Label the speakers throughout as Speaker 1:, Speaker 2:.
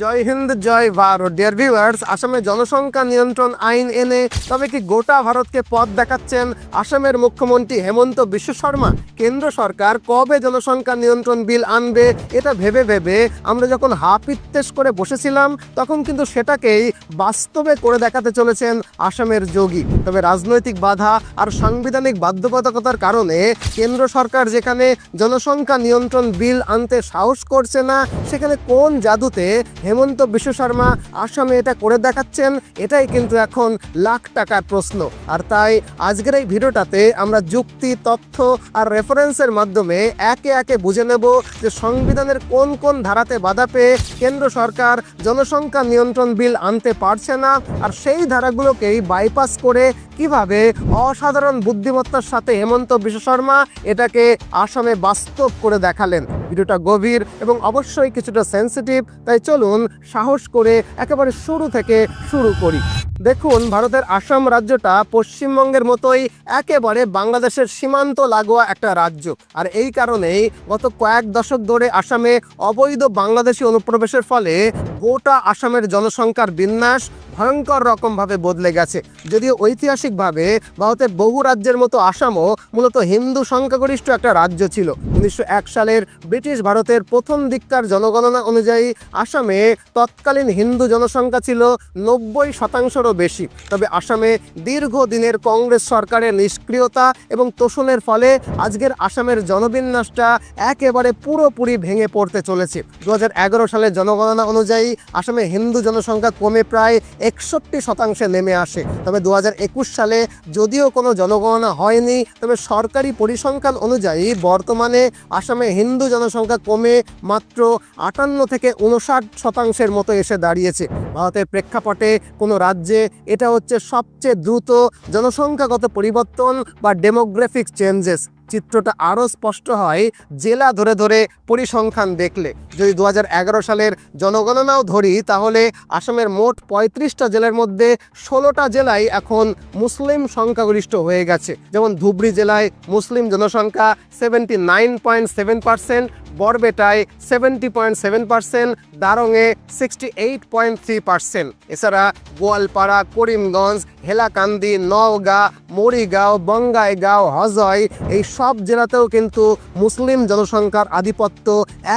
Speaker 1: জয় হিন্দ জয় Bharat dear viewers, আসামে জনসংখ্যা নিয়ন্ত্রণ আইন এনে তবে কি গোটা ভারতকে পথ দেখাচ্ছেন আসামের মুখ্যমন্ত্রী হেমন্ত বিশ্ব শর্মা। কেন্দ্র সরকার কবে জনসংখ্যা নিয়ন্ত্রণ বিল আনবে এটা ভেবে ভেবে আমরা যখন হাপিত্তেশ করে বসেছিলাম, তখন কিন্তু সেটাকেই বাস্তবে করে দেখাতে চলেছেন আসামের যোগী। তবে রাজনৈতিক বাধা আর সাংবিধানিক বাধ্যবাধকতার কারণে কেন্দ্র সরকার যেখানে জনসংখ্যা নিয়ন্ত্রণ বিল আনতে সাহস করছে না, সেখানে কোন জাদুতে হেমন্ত বিশ্ব শর্মা আসামে এটা করে দেখাচ্ছেন, এটাই কিন্তু এখন লাখ টাকার প্রশ্ন। আর তাই আজকের এই ভিডিওটাতে আমরা যুক্তি, তথ্য আর রেফারেন্সের মাধ্যমে একে একে বুঝে নেব যে সংবিধানের কোন কোন ধারাতে বাধা পেয়ে কেন্দ্র সরকার জনসংখ্যা নিয়ন্ত্রণ বিল আনতে পারছে না, আর সেই ধারাগুলোকেই বাইপাস করে কিভাবে অসাধারণ বুদ্ধিমত্তার সাথে হেমন্ত বিশ্ব শর্মা এটাকে আসামে বাস্তব করে দেখালেন। ভিডিওটা গভীর এবং অবশ্যই কিছুটা সেন্সিটিভ, তাই চলুন সাহস করে একেবারে শুরু থেকে শুরু করি। দেখুন, ভারতের আসাম রাজ্যটা পশ্চিমবঙ্গের মতোই একেবারে বাংলাদেশের সীমান্ত লাগোয়া একটা রাজ্য। আর এই কারণেই গত কয়েক দশক ধরে আসামে অবৈধ বাংলাদেশি অনুপ্রবেশের ফলে গোটা আসামের জনসংখ্যার বিন্যাস ভয়ঙ্কর রকমভাবে বদলে গেছে। যদিও ঐতিহাসিকভাবে ভারতের বহু রাজ্যের মতো আসামও মূলত হিন্দু সংখ্যাগরিষ্ঠ একটা রাজ্য ছিল। 1901 সালের ব্রিটিশ ভারতের প্রথম দিককার জনগণনা অনুযায়ী আসামে তৎকালীন হিন্দু জনসংখ্যা ছিল 90%-রও বেশি। তবে আসামে দীর্ঘদিনের কংগ্রেস সরকারের নিষ্ক্রিয়তা এবং তোষণের ফলে আজকের আসামের জনবিন্যাসটা একেবারে পুরোপুরি ভেঙে পড়তে চলেছে। 2011 সালের জনগণনা অনুযায়ী আসামে হিন্দু জনসংখ্যা কমে প্রায় 61% নেমে আসে। তবে 2021 সালে যদিও কোনো জনগণনা হয়নি, তবে সরকারি পরিসংখ্যান অনুযায়ী বর্তমানে আসামে হিন্দু জনসংখ্যা কমে মাত্র 58-59% মতো এসে দাঁড়িয়েছে। ভারতের প্রেক্ষাপটে কোনো রাজ্যে এটা হচ্ছে সবচেয়ে দ্রুত জনসংখ্যাগত পরিবর্তন বা ডেমোগ্রাফিক চেঞ্জেস। চিত্রটা আরও স্পষ্ট হয় জেলা ধরে ধরে পরিসংখ্যান দেখলে। যদি 2011 সালের জনগণনাও ধরি, তাহলে আসামের মোট 35টা জেলার মধ্যে 16টা জেলায় এখন মুসলিম সংখ্যাগরিষ্ঠ হয়ে গেছে। যেমন ধুবড়ী জেলায় মুসলিম জনসংখ্যা 79.7%, বরপেটায় 70.7%, দারঙে 68.3%। এছাড়া গোয়ালপাড়া, করিমগঞ্জ, হেলাকান্দি, নওগাঁ, মরিগাঁও, বঙ্গাইগাঁও, হজয় এই সব জেলাতেও কিন্তু মুসলিম জনসংখ্যার আধিপত্য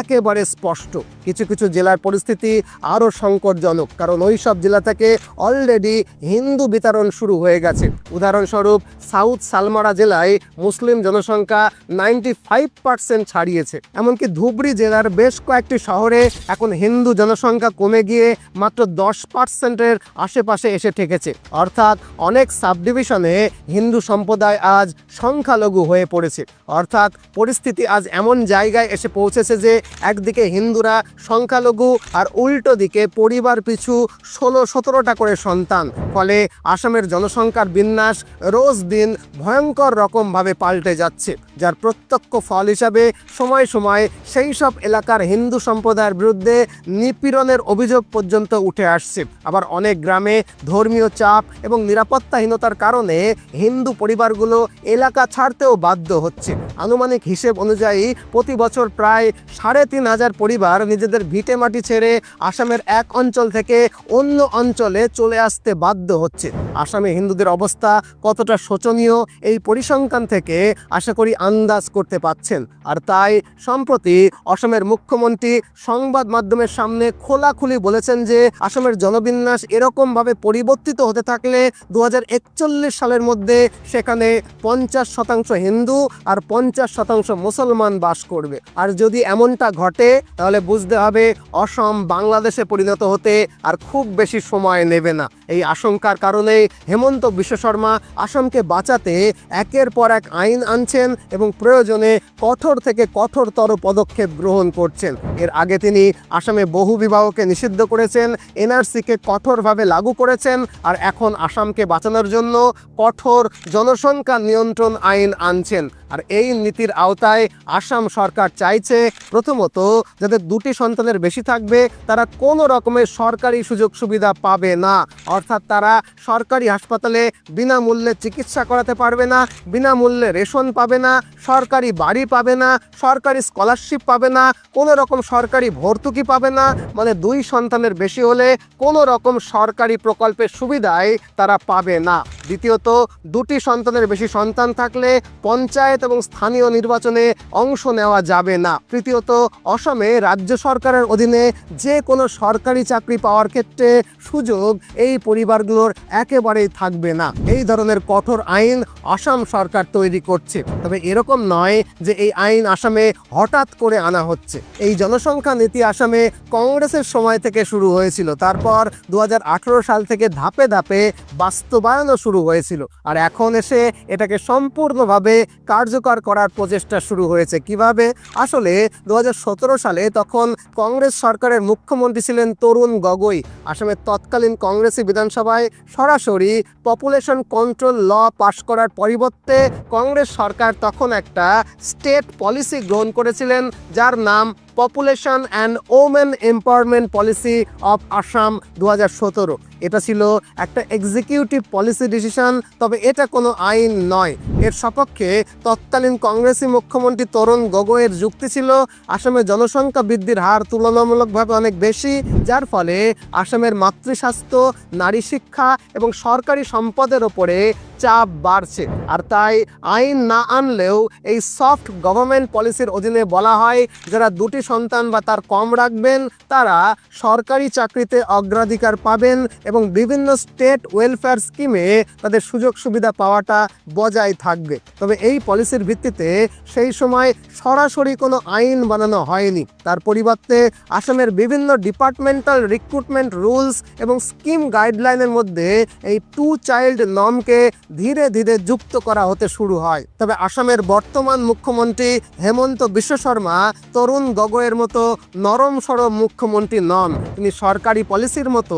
Speaker 1: একেবারে স্পষ্ট। কিছু কিছু জেলার পরিস্থিতি আরও সংকটজনক, কারণ ওই সব জেলা থেকে অলরেডি হিন্দু বিতরণ শুরু হয়ে গেছে। উদাহরণস্বরূপ সাউথ সালমারা জেলায় মুসলিম জনসংখ্যা 95% ছাড়িয়েছে। এমনকি ধুবড়ী জেলার বেশ কয়েকটি শহরে এখন হিন্দু জনসংখ্যা কমে গিয়ে মাত্র 10%-এর আশেপাশে এসে ঠেকেছে। অর্থাৎ অনেক সাবডিভিশনে হিন্দু সম্প্রদায় আজ সংখ্যালঘু হয়ে পড়েছে। অর্থাৎ পরিস্থিতি আজ এমন জায়গায় এসে পৌঁছেছে যে একদিকে হিন্দুরা সংখ্যালঘু আর উল্টো দিকে পরিবার পিছু 16-17টা করে সন্তান। ফলে আসামের জনসংখ্যার বিন্যাস রোজ দিন ভয়ঙ্কর রকমভাবে পাল্টে যাচ্ছে, যার প্রত্যক্ষ ফল হিসাবে সময় সময় সেই সব এলাকার হিন্দু সম্প্রদায়ের বিরুদ্ধে নিপীড়নের অভিযোগ পর্যন্ত উঠে আসছে। আবার অনেক গ্রামে ধর্মীয় চাপ এবং নিরাপত্তাহীনতার কারণে হিন্দু পরিবারগুলো এলাকা ছাড়তেও বাধ্য হচ্ছে। আনুমানিক হিসেব অনুযায়ী প্রতি বছর প্রায় 3,500 পরিবার নিজেদের ভিটে মাটি ছেড়ে আসামের এক অঞ্চল থেকে অন্য অঞ্চলে চলে আসতে বাধ্য হচ্ছে। আসামে হিন্দুদের অবস্থা কতটা শোচনীয় এই পরিসংখ্যান থেকে আশা করি আন্দাজ করতে পাচ্ছেন। আর তাই সম্প্রতি অসমের মুখ্যমন্ত্রী সংবাদ মাধ্যমের সামনে খোলাখুলি বলেছেন যে আসামের জনবিন্যাস এরকমভাবে পরিবর্তিত হতে থাকলে 2041 সালের মধ্যে সেখানে 50% হিন্দু আর 50% মুসলমান বাস করবে। আর যদি এমনটা ঘটে, তাহলে বুঝতে হবে অসম বাংলাদেশে পরিণত হতে আর খুব বেশি সময় নেবে না। এই আশঙ্কার কারণে হেমন্ত বিশ্ব শর্মা আসামকে বাঁচাতে একের পর এক আইন আনছেন এবং প্রয়োজনে কঠোর থেকে কঠোরতর পদক্ষেপ গ্রহণ করছেন। এর আগে তিনি আসামে বহু বিবাহকে নিষিদ্ধ করেছেন, এনআরসিকে কঠোরভাবে লাগু করেছেন, আর এখন আসামকে বাঁচানোর জন্য কঠোর জনসংখ্যা নিয়ন্ত্রণ আইন আনছেন। আর এই নীতির আওতায় আসাম সরকার চাইছে প্রথমত যাদের দুটি সন্তানের বেশি থাকবে তারা কোনো রকমের সরকারি সুযোগ সুবিধা পাবে না, অর্থাৎ তারা সরকারি হাসপাতালে বিনামূল্যে চিকিৎসা করাতে পারবে না, বিনামূল্যে রেশন পাবে না, সরকারি বাড়ি পাবে না, সরকারি স্কলারশিপ পাবে না, কোনো রকম সরকারি ভর্তুকি পাবে না। মানে দুই সন্তানের বেশি হলে কোনো রকম সরকারি প্রকল্পের সুবিধাই তারা পাবে না। দ্বিতীয়ত দুটি সন্তানের বেশি সন্তান থাকলে পঞ্চায়েত এবং স্থানীয় নির্বাচনে অংশ নেওয়া যাবে না। তৃতীয়ত অসমে রাজ্য সরকারের অধীনে যে কোনো সরকারি চাকরি পাওয়ার ক্ষেত্রে সুযোগ এই পরিবারগুলোর একেবারেই থাকবে না। এই ধরনের কঠোর আইন আসাম সরকার তৈরি করছে। তবে এরকম নয় যে এই আইন আসামে হঠাৎ করে আনা হচ্ছে। এই জনসংখ্যা নীতি আসামে কংগ্রেসের সময় থেকে শুরু হয়েছিল, তারপর 2018 সাল থেকে ধাপে ধাপে বাস্তবায়নও শুরু হয়েছিল, আর এখন এসে এটাকে সম্পূর্ণভাবে কার্যকর করার প্রচেষ্টা শুরু হয়েছে। কিভাবে? আসলে 2017 সালে তখন কংগ্রেস সরকারের মুখ্যমন্ত্রী ছিলেন তরুণ গগৈ। আসামের তৎকালীন কংগ্রেসি বিধানসভায় সরাসরি পপুলেশন কন্ট্রোল ল পাশ করার পরিবর্তে কংগ্রেস সরকার তখন একটা স্টেট পলিসি গ্রহণ করেছিলেন যার নাম population and women empowerment policy of Assam 2017। এটা ছিল একটা এক্সিকিউটিভ পলিসি ডিসিশন, তবে এটা কোনো আইন নয়। এর সপক্ষে তৎকালীন কংগ্রেসি মুখ্যমন্ত্রী তরুণ গগৈয়ের যুক্তি ছিল আসামের জনসংখ্যা বৃদ্ধির হার তুলনামূলকভাবে অনেক বেশি, যার ফলে আসামের মাতৃস্বাস্থ্য, নারী শিক্ষা এবং সরকারি সম্পদের ওপরে চাপ বাড়ছে। আর তাই আইন না আনলেও এই সফট গভর্নমেন্ট পলিসির অধীনে বলা হয় যারা দুটি সন্তান বা তার কম রাখবেন তারা সরকারি চাকরিতে অগ্রাধিকার পাবেন এবং বিভিন্ন স্টেট ওয়েলফেয়ার স্কিমে তাদের সুযোগ সুবিধা পাওয়াটা বজায় থাকবে। তবে এই পলিসির ভিত্তিতে সেই সময় সরাসরি কোনো আইন বানানো হয়নি। তার পরিবর্তে আসামের বিভিন্ন ডিপার্টমেন্টাল রিক্রুটমেন্ট রুলস এবং স্কিম গাইডলাইনের মধ্যে এই 2 চাইল্ড নর্মকে ধীরে ধীরে যুক্ত করা হতে শুরু হয়। তবে আসামের বর্তমান মুখ্যমন্ত্রী হেমন্ত বিশ্ব শর্মা তরুণ গগৈয়ের মতো নরম সরম মুখ্যমন্ত্রী নন। তিনি সরকারি পলিসির মতো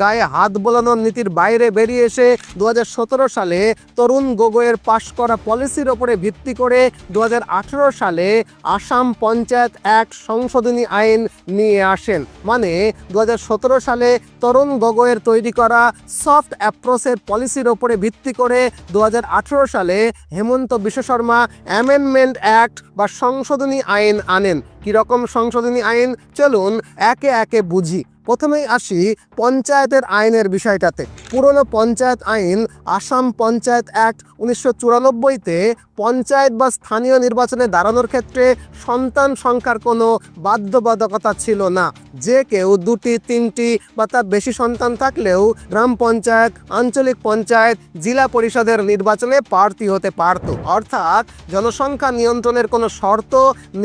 Speaker 1: গায়ে হাত বোলানোর নীতির বাইরে বেরিয়ে এসে 2017 সালে তরুণ গগৈয়ের পাশ করা পলিসির ওপরে ভিত্তি করে 2018 সালে আসাম পঞ্চায়েত অ্যাক্ট সংশোধনী আইন নিয়ে আসেন। মানে 2017 সালে তরুণ গগৈয়ের তৈরি করা সফট অ্যাপ্রোচের পলিসির ওপরে ভিত্তি করে 2018 সালে হেমন্ত বিশ্ব শর্মা অ্যামেন্ডমেন্ট অ্যাক্ট বা সংশোধনী আইন আনেন। কীরকম সংশোধনী আইন? চলুন একে একে বুঝি। প্রথমেই আসি পঞ্চায়েতের আইনের বিষয়টাতে। পুরনো পঞ্চায়েত আইন আসাম পঞ্চায়েত অ্যাক্ট 1994-তে পঞ্চায়েত বা স্থানীয় নির্বাচনে দাঁড়ানোর ক্ষেত্রে সন্তান সংখ্যার কোনো বাধ্যবাধকতা ছিল না। যে কেউ 2টি, 3টি বা তার বেশি সন্তান থাকলেও গ্রাম পঞ্চায়েত, আঞ্চলিক পঞ্চায়েত, জেলা পরিষদের নির্বাচনে প্রার্থী হতে পারত। অর্থাৎ জনসংখ্যা নিয়ন্ত্রণের কোনো শর্ত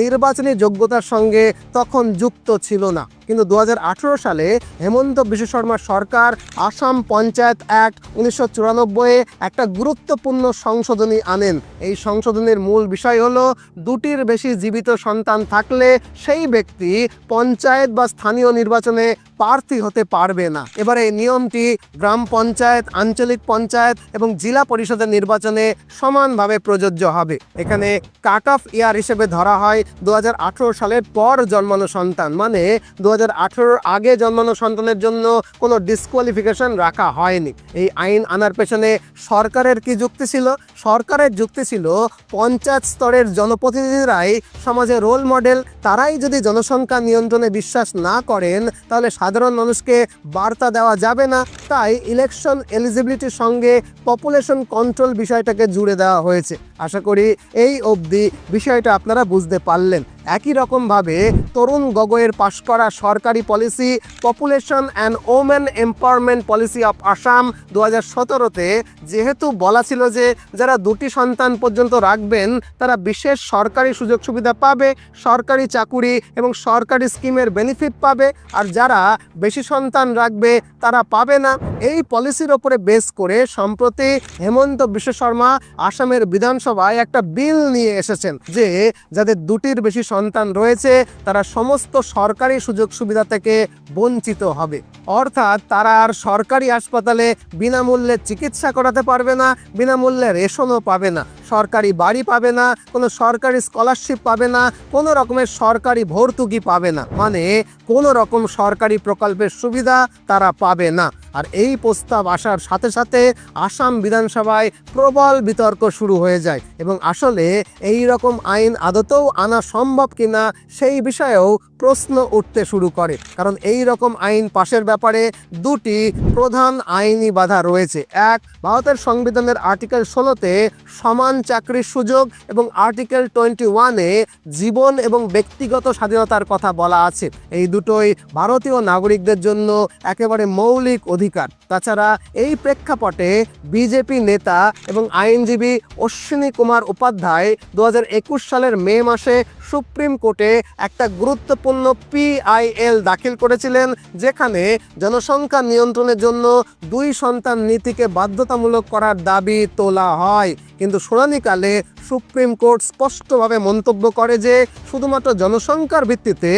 Speaker 1: নির্বাচনী যোগ্যতার সঙ্গে তখন যুক্ত ছিল না। কিন্তু 2018 সালে হেমন্ত বিশ্ব শর্মা সরকার আসাম পঞ্চায়েত অ্যাক্ট 1994-এ একটা গুরুত্বপূর্ণ সংশোধনী আনেন। এই সংশোধনীর মূল বিষয় হলো 2টির বেশি জীবিত সন্তান থাকলে সেই ব্যক্তি পঞ্চায়েত বা স্থানীয় নির্বাচনে প্রার্থী হতে পারবে না। এবারে এই নিয়মটি গ্রাম পঞ্চায়েত, আঞ্চলিক পঞ্চায়েত এবং জেলা পরিষদের নির্বাচনে সমানভাবে প্রযোজ্য হবে। এখানে কাট অফ ইয়ার হিসেবে ধরা হয় 2018 সালের পর জন্মানো সন্তান, মানে 2018 আগে জন্মানো সন্তানের জন্য কোনো ডিসকোয়ালিফিকেশন রাখা হয়নি। এই আইন আনার পেছনে সরকারের কি যুক্তি ছিল? সরকারের যুক্তি ছিল পঞ্চায়েত স্তরের জনপ্রতিনিধিরাই সমাজের রোল মডেল। তারাই যদি জনসংখ্যা নিয়ন্ত্রণে বিশ্বাস না করেন তাহলে সাধারণ মানুষকে বার্তা দেওয়া যাবে না। তাই ইলেকশন এলিজিবিলিটির সঙ্গে পপুলেশন কন্ট্রোল বিষয়টাকে জুড়ে দেওয়া হয়েছে। আশা করি এই অবধি বিষয়টা আপনারা বুঝতে পারলেন। একই রকমভাবে তরুণ গগৈয়ের পাশ করা সরকারি policy population and women empowerment policy of Assam 2017-তে যেহেতু বলা ছিল যে যারা 2টি সন্তান পর্যন্ত রাখবেন তারা বিশেষ সরকারি সুযোগ সুবিধা পাবে, সরকারি চাকুরি এবং সরকারি স্কিমের বেনিফিট পাবে, আর যারা বেশি সন্তান রাখবে তারা পাবে না। এই পলিসির ওপরে বেস করে সম্প্রতি হেমন্ত বিশ্ব শর্মা আসামের বিধানসভায় একটা বিল নিয়ে এসেছেন যে যাদের 2টির বেশি সন্তান রয়েছে তারা সমস্ত সরকারি সুযোগ সুবিধা থেকে বঞ্চিত হবে। অর্থাৎ তারা আর সরকারি হাসপাতালে বিনামূল্যে চিকিৎসা করাতে পারবে না, বিনামূল্যে রেশনও পাবে না, সরকারি বাড়ি পাবে না, কোনো সরকারি স্কলারশিপ পাবে না, কোনো রকমের সরকারি ভর্তুকি পাবে না, মানে কোনো রকম সরকারি প্রকল্পের সুবিধা তারা পাবে না। আর এই প্রস্তাব আসার সাথে সাথে আসাম বিধানসভায় প্রবল বিতর্ক শুরু হয়ে যায় এবং আসলে এই রকম আইন আদতেও আনা সম্ভব কিনা সেই বিষয়েও প্রশ্ন উঠতে শুরু করে। কারণ এই রকম আইন পাশের ব্যাপারে দুটি প্রধান আইনি বাধা রয়েছে। এক, ভারতের সংবিধানের আর্টিকেল 16-তে সমান চাকরির সুযোগ এবং আর্টিকেল 21-এ জীবন এবং ব্যক্তিগত স্বাধীনতার কথা বলা আছে। এই দুটোই ভারতীয় নাগরিকদের জন্য একেবারে মৌলিক অধিকার। তাছাড়া এই প্রেক্ষাপটে বিজেপি নেতা এবং আইনজীবী অশ্বিনী কুমার উপাধ্যায় 2021 সালের মে মাসে সুপ্রিম কোর্টে একটা গুরুত্বপূর্ণ PIL দাখিল করেছিলেন, যেখানে জনসংখ্যা নিয়ন্ত্রণের জন্য 2 সন্তান নীতিকে বাধ্যতামূলক করার দাবি তোলা হয়। কিন্তু শুনানিকালে সুপ্রিম কোর্ট স্পষ্টভাবে মন্তব্য করে যে শুধুমাত্র জনসংখ্যার ভিত্তিতে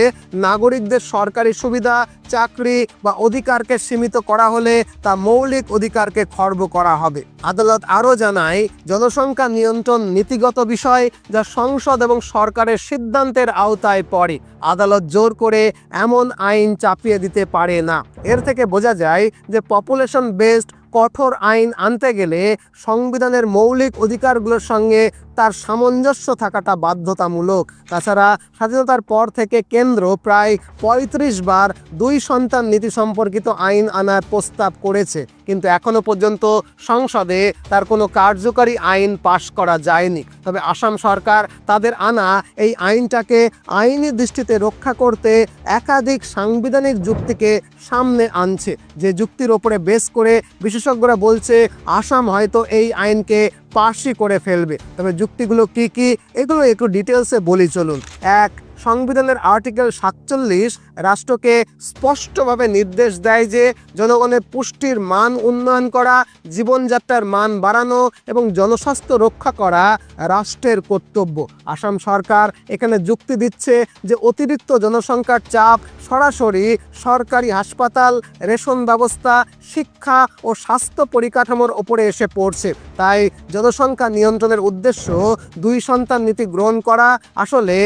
Speaker 1: নাগরিকদের সরকারি সুবিধা, চাকরি বা অধিকারকে সীমিত করা হলে তা মৌলিক অধিকারকে খর্ব করা হবে। আদালত আরও জানায়, জনসংখ্যা নিয়ন্ত্রণ নীতিগত বিষয় যা সংসদ এবং সরকারের সিদ্ধান্তের আওতায় পড়ে। আদালত জোর করে এমন আইন চাপিয়ে দিতে পারে না। এর থেকে বোঝা যায় যে পপুলেশন বেসড কঠোর আইন আনতে গেলে সংবিধানের মৌলিক অধিকারগুলোর সঙ্গে তার সামঞ্জস্য থাকাটা বাধ্যতামূলক। তাছাড়া স্বাধীনতার পর থেকে কেন্দ্র প্রায় 35 বার 2 সন্তান নীতি সম্পর্কিত আইন আনার প্রস্তাব করেছে, কিন্তু এখনো পর্যন্ত সংসদে তার কোনো কার্যকরী আইন পাশ করা যায়নি। তবে আসাম সরকার তাদের আনা এই আইনটাকে আইনি দৃষ্টিতে রক্ষা করতে একাধিক সাংবিধানিক যুক্তিকে সামনে আনছে, যে যুক্তির ওপরে বেস করে বিশেষজ্ঞরা বলছে আসাম হয়তো এই আইনকে পাশই করে ফেলবে। তবে যুক্তিগুলো কি কি এগুলো একটু ডিটেলসে বলি চলুন। এক, সংবিধানের আর্টিকেল 47 রাষ্ট্রকে স্পষ্টভাবে নির্দেশ দেয় যে জনগণের পুষ্টির মান উন্নয়ন করা, জীবনযাত্রার মান বাড়ানো এবং জনস্বাস্থ্য রক্ষা করা রাষ্ট্রের কর্তব্য। আসাম সরকার এখানে যুক্তি দিচ্ছে যে অতিরিক্ত জনসংখ্যার চাপ সরাসরি সরকারি হাসপাতাল, রেশন ব্যবস্থা, শিক্ষা ও স্বাস্থ্য পরিকাঠামোর ওপরে এসে পড়ছে। তাই জনসংখ্যা নিয়ন্ত্রণের উদ্দেশ্য 2 সন্তান নীতি গ্রহণ করা আসলে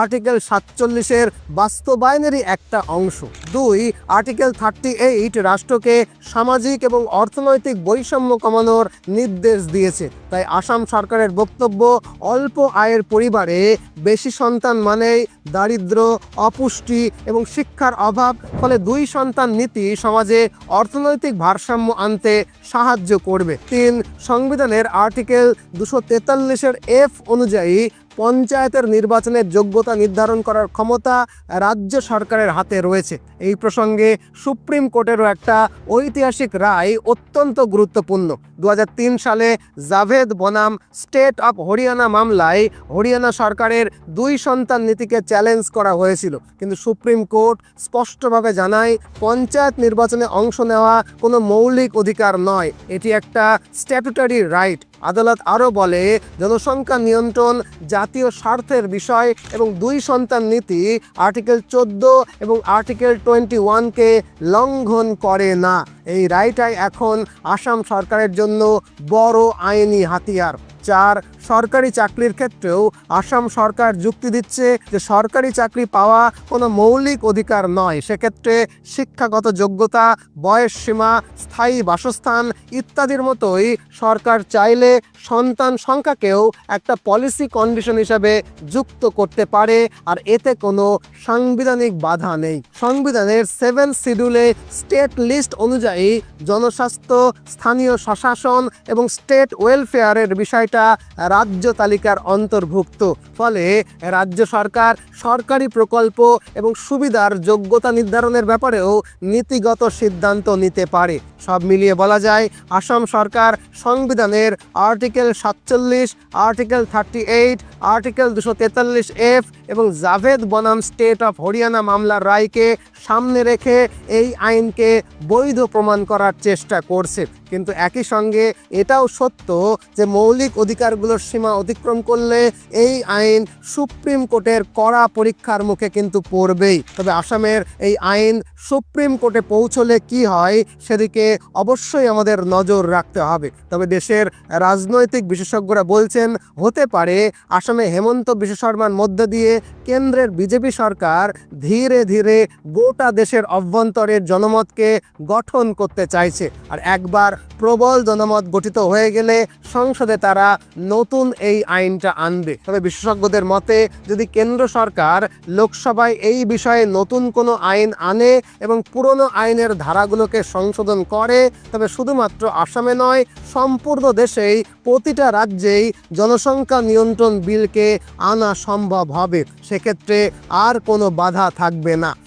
Speaker 1: আর্টিকেল 47-এর বাস্তবায়নেরই একটা অংশ। 2, আর্টিকেল 38 রাষ্ট্রকে সামাজিক এবং অর্থনৈতিক বৈষম্য কমানোর নির্দেশ দিয়েছে। তাই আসাম সরকারের বক্তব্য, অল্প আয়ের পরিবারে বেশি সন্তান মানেই দারিদ্র, অপুষ্টি এবং শিক্ষার অভাব। ফলে 2 সন্তান নীতি সমাজে অর্থনৈতিক ভারসাম্য আনতে সাহায্য করবে। 3, সংবিধানের আর্টিকেল 243-এর F অনুযায়ী পঞ্চায়েতের নির্বাচনের যোগ্যতা নির্ধারণ করার ক্ষমতা রাজ্য সরকারের হাতে রয়েছে। এই প্রসঙ্গে সুপ্রিম কোর্টেরও একটা ঐতিহাসিক রায় অত্যন্ত গুরুত্বপূর্ণ। 2003 সালে জাভেদ বনাম স্টেট অফ হরিয়ানা মামলায় হরিয়ানা সরকারের 2 সন্তান নীতিকে চ্যালেঞ্জ করা হয়েছিল, কিন্তু সুপ্রিম কোর্ট স্পষ্টভাবে জানায় পঞ্চায়েত নির্বাচনে অংশ নেওয়া কোনো মৌলিক অধিকার নয়, এটি একটা স্ট্যাটুটারি রাইট। আদালত আরও বলে, জনসংখ্যা নিয়ন্ত্রণ জাতীয় স্বার্থের বিষয় এবং 2 সন্তান নীতি আর্টিকেল 14 এবং আর্টিকেল 21-কে লঙ্ঘন করে না। এই রায়টাই এখন আসাম সরকারের জন্য বড় আইনি হাতিয়ার। 4, সরকারি চাকরির ক্ষেত্রেও আসাম সরকার যুক্তি দিচ্ছে যে সরকারি চাকরি পাওয়া কোনো মৌলিক অধিকার নয়। সেক্ষেত্রে শিক্ষাগত যোগ্যতা, বয়স সীমা, স্থায়ী বাসস্থান ইত্যাদির মতোই সরকার চাইলে সন্তান সংখ্যাকেও একটা পলিসি কন্ডিশন হিসাবে যুক্ত করতে পারে, আর এতে কোনো সাংবিধানিক বাধা নেই। সংবিধানের 7 শিডিউলে স্টেট লিস্ট অনুযায়ী জনস্বাস্থ্য, স্থানীয় স্বশাসন এবং স্টেট ওয়েলফেয়ারের বিষয়টা রাজ্য তালিকার অন্তর্ভুক্ত। ফলে রাজ্য সরকার সরকারি প্রকল্প এবং সুবিধার যোগ্যতা নির্ধারণের ব্যাপারেও নীতিগত সিদ্ধান্ত নিতে পারে। সব মিলিয়ে বলা যায় আসাম সরকার সংবিধানের আর্টিকেল 47, আর্টিকেল 38, আর্টিকেল 243F এবং জাভেদ বনাম স্টেট অফ হরিয়ানা মামলার রায়কে সামনে রেখে এই আইনকে বৈধ প্রমাণ করার চেষ্টা করছে। কিন্তু একই সঙ্গে এটাও সত্য যে মৌলিক অধিকারগুলোর সীমা অতিক্রম করলে এই আইন সুপ্রিম কোর্টের কড়া পরীক্ষার মুখে কিন্তু পড়বেই। তবে আসামের এই আইন সুপ্রিম কোর্টে পৌঁছলে কি হয় সেদিকে অবশ্যই আমাদের নজর রাখতে হবে। তবে দেশের রাজনৈতিক বিশেষজ্ঞরা বলছেন হতে পারে আসামে হেমন্ত বিশ্ব শর্মার মধ্য দিয়ে কেন্দ্রের বিজেপি সরকার ধীরে ধীরে গোটা দেশের অভ্যন্তরের জনমতকে গঠন করতে চাইছে। আর একবার প্রবল জনমত গঠিত হয়ে গেলে সংসদে তারা নতুন এই আইনটা আনবে। তবে বিশেষজ্ঞদের মতে যদি কেন্দ্র সরকার লোকসভায় এই বিষয়ে নতুন কোনো আইন আনে এবং পুরনো আইনের ধারাগুলোকে সংশোধন করে, তবে শুধুমাত্র আসামে নয় সম্পূর্ণ দেশেই প্রতিটা রাজ্যেই জনসংখ্যা নিয়ন্ত্রণ বিলকে আনা সম্ভব হবে। সেক্ষেত্রে আর কোনো বাধা থাকবে না।